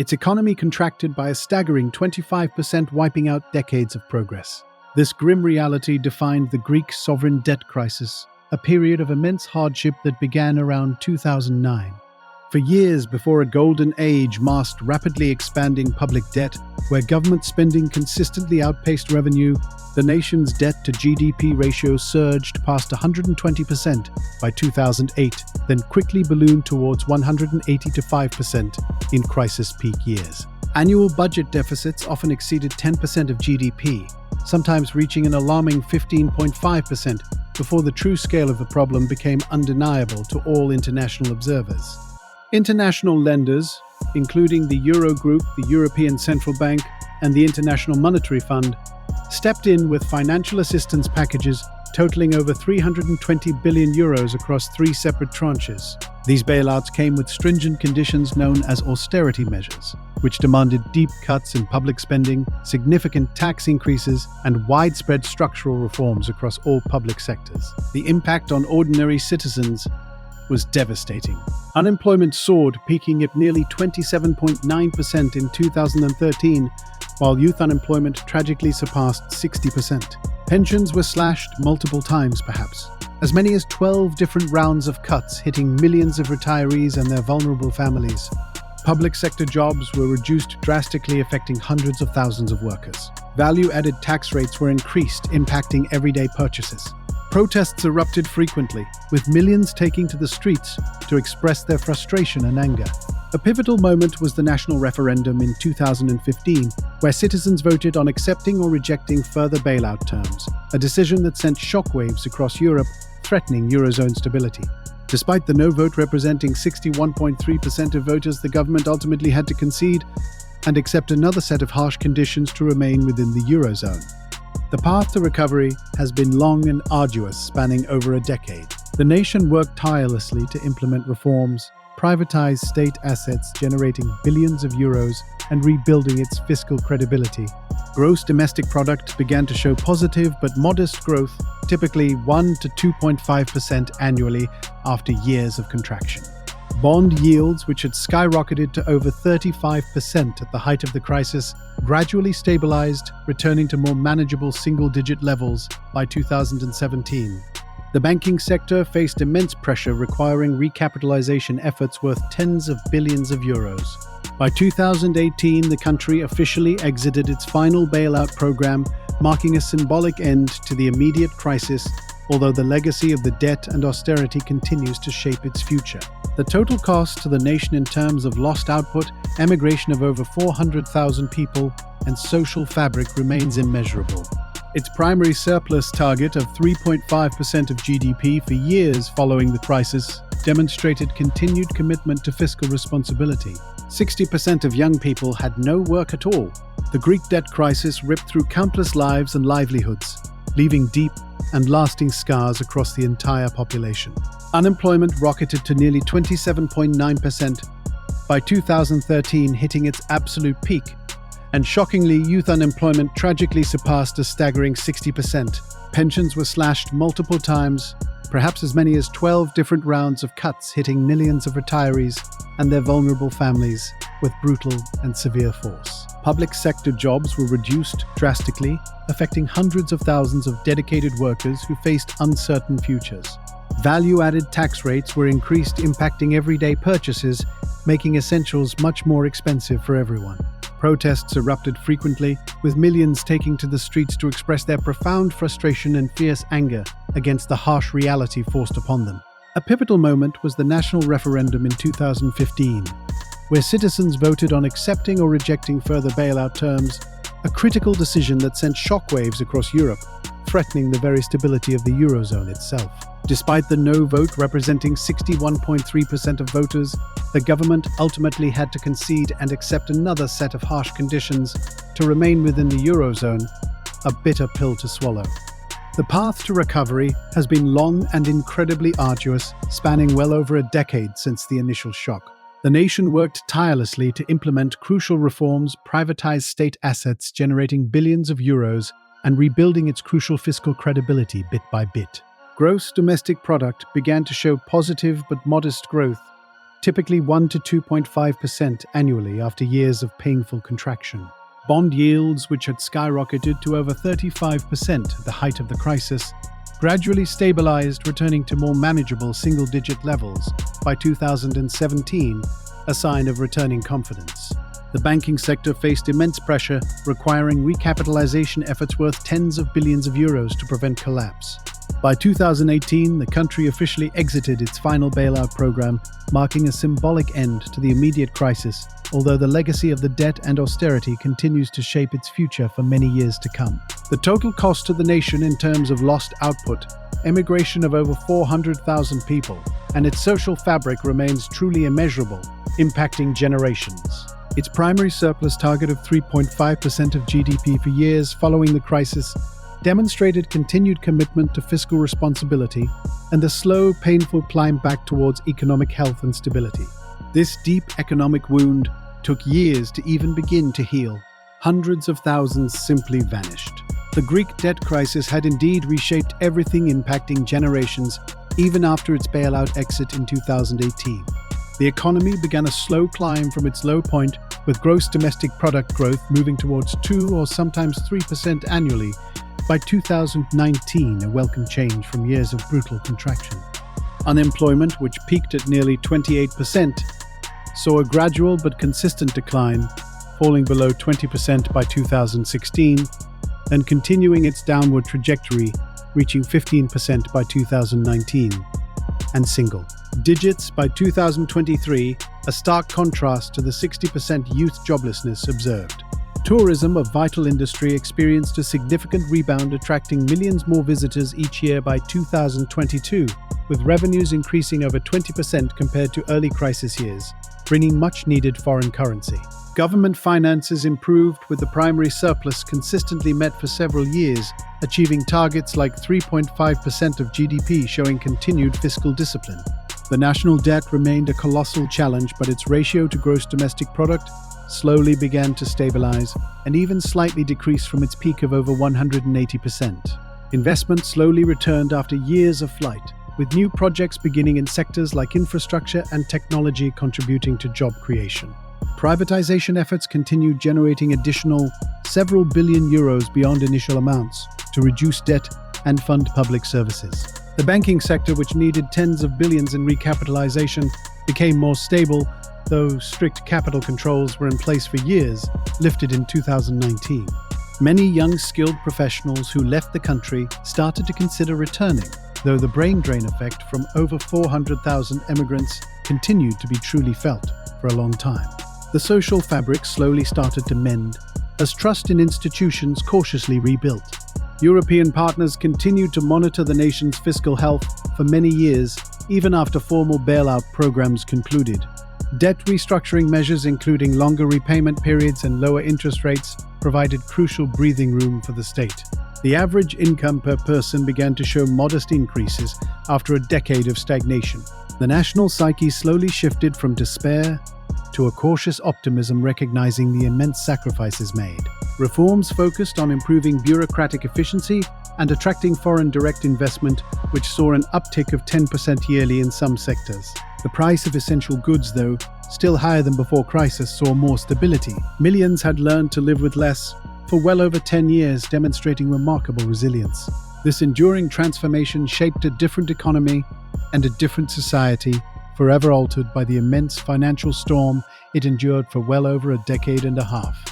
its economy contracted by a staggering 25%, wiping out decades of progress. This grim reality defined the Greek sovereign debt crisis, a period of immense hardship that began around 2009. For years before a golden age masked rapidly expanding public debt, where government spending consistently outpaced revenue, the nation's debt-to-GDP ratio surged past 120% by 2008, then quickly ballooned towards 185% in crisis peak years. Annual budget deficits often exceeded 10% of GDP, sometimes reaching an alarming 15.5% before the true scale of the problem became undeniable to all international observers. International lenders, including the Eurogroup, the European Central Bank, and the International Monetary Fund, stepped in with financial assistance packages totaling over 320 billion euros across 3 separate tranches. These bailouts came with stringent conditions known as austerity measures, which demanded deep cuts in public spending, significant tax increases, and widespread structural reforms across all public sectors. The impact on ordinary citizens was devastating. Unemployment soared, peaking at nearly 27.9% in 2013, while youth unemployment tragically surpassed 60%. Pensions were slashed multiple times, perhaps. As many as 12 different rounds of cuts hitting millions of retirees and their vulnerable families. Public sector jobs were reduced drastically, affecting hundreds of thousands of workers. Value-added tax rates were increased, impacting everyday purchases. Protests erupted frequently, with millions taking to the streets to express their frustration and anger. A pivotal moment was the national referendum in 2015, where citizens voted on accepting or rejecting further bailout terms, a decision that sent shockwaves across Europe, threatening eurozone stability. Despite the no vote representing 61.3% of voters, the government ultimately had to concede and accept another set of harsh conditions to remain within the eurozone. The path to recovery has been long and arduous, spanning over a decade. The nation worked tirelessly to implement reforms, privatize state assets generating billions of euros, and rebuilding its fiscal credibility. Gross domestic product began to show positive but modest growth, typically 1 to 2.5% annually after years of contraction. Bond yields, which had skyrocketed to over 35% at the height of the crisis, gradually stabilized, returning to more manageable single-digit levels by 2017. The banking sector faced immense pressure, requiring recapitalization efforts worth tens of billions of euros. By 2018, the country officially exited its final bailout program, marking a symbolic end to the immediate crisis, although the legacy of the debt and austerity continues to shape its future. The total cost to the nation in terms of lost output, emigration of over 400,000 people, and social fabric remains immeasurable. Its primary surplus target of 3.5% of GDP for years following the crisis demonstrated continued commitment to fiscal responsibility. 60% of young people had no work at all. The Greek debt crisis ripped through countless lives and livelihoods, leaving deep and lasting scars across the entire population. Unemployment rocketed to nearly 27.9% by 2013, hitting its absolute peak. And shockingly, youth unemployment tragically surpassed a staggering 60%. Pensions were slashed multiple times, perhaps as many as 12 different rounds of cuts hitting millions of retirees and their vulnerable families with brutal and severe force. Public sector jobs were reduced drastically, affecting hundreds of thousands of dedicated workers who faced uncertain futures. Value-added tax rates were increased, impacting everyday purchases, making essentials much more expensive for everyone. Protests erupted frequently, with millions taking to the streets to express their profound frustration and fierce anger against the harsh reality forced upon them. A pivotal moment was the national referendum in 2015, where citizens voted on accepting or rejecting further bailout terms, a critical decision that sent shockwaves across Europe, threatening the very stability of the eurozone itself. Despite the no vote representing 61.3% of voters, the government ultimately had to concede and accept another set of harsh conditions to remain within the eurozone, a bitter pill to swallow. The path to recovery has been long and incredibly arduous, spanning well over a decade since the initial shock. The nation worked tirelessly to implement crucial reforms, privatize state assets generating billions of euros, and rebuilding its crucial fiscal credibility bit by bit. Gross domestic product began to show positive but modest growth, typically 1 to 2.5% annually after years of painful contraction. Bond yields, which had skyrocketed to over 35% at the height of the crisis, gradually stabilized, returning to more manageable single-digit levels by 2017, a sign of returning confidence. The banking sector faced immense pressure, requiring recapitalization efforts worth tens of billions of euros to prevent collapse. By 2018, the country officially exited its final bailout program, marking a symbolic end to the immediate crisis, although the legacy of the debt and austerity continues to shape its future for many years to come. The total cost to the nation in terms of lost output, emigration of over 400,000 people, and its social fabric remains truly immeasurable, impacting generations. Its primary surplus target of 3.5% of GDP for years following the crisis demonstrated continued commitment to fiscal responsibility and a slow, painful climb back towards economic health and stability. This deep economic wound took years to even begin to heal. Hundreds of thousands simply vanished. The Greek debt crisis had indeed reshaped everything, impacting generations even after its bailout exit in 2018. The economy began a slow climb from its low point, with gross domestic product growth moving towards 2 or sometimes 3% annually. By 2019, a welcome change from years of brutal contraction. Unemployment, which peaked at nearly 28%, saw a gradual but consistent decline, falling below 20% by 2016, and continuing its downward trajectory, reaching 15% by 2019, and single digits by 2023, a stark contrast to the 60% youth joblessness observed. Tourism, a vital industry, experienced a significant rebound, attracting millions more visitors each year by 2022, with revenues increasing over 20% compared to early crisis years, bringing much-needed foreign currency. Government finances improved, with the primary surplus consistently met for several years, achieving targets like 3.5% of GDP, showing continued fiscal discipline. The national debt remained a colossal challenge, but its ratio to gross domestic product slowly began to stabilize and even slightly decrease from its peak of over 180%. Investment slowly returned after years of flight, with new projects beginning in sectors like infrastructure and technology contributing to job creation. Privatization efforts continued, generating additional several billion euros beyond initial amounts to reduce debt and fund public services. The banking sector, which needed tens of billions in recapitalization, became more stable, though strict capital controls were in place for years, lifted in 2019. Many young, skilled professionals who left the country started to consider returning, though the brain drain effect from over 400,000 immigrants continued to be truly felt for a long time. The social fabric slowly started to mend as trust in institutions cautiously rebuilt. European partners continued to monitor the nation's fiscal health for many years, even after formal bailout programs concluded. Debt restructuring measures, including longer repayment periods and lower interest rates, provided crucial breathing room for the state. The average income per person began to show modest increases after a decade of stagnation. The national psyche slowly shifted from despair to a cautious optimism, recognizing the immense sacrifices made. Reforms focused on improving bureaucratic efficiency and attracting foreign direct investment, which saw an uptick of 10% yearly in some sectors. The price of essential goods, though still higher than before crisis, saw more stability. Millions had learned to live with less for well over 10 years, demonstrating remarkable resilience. This enduring transformation shaped a different economy and a different society, forever altered by the immense financial storm it endured for well over a decade and a half.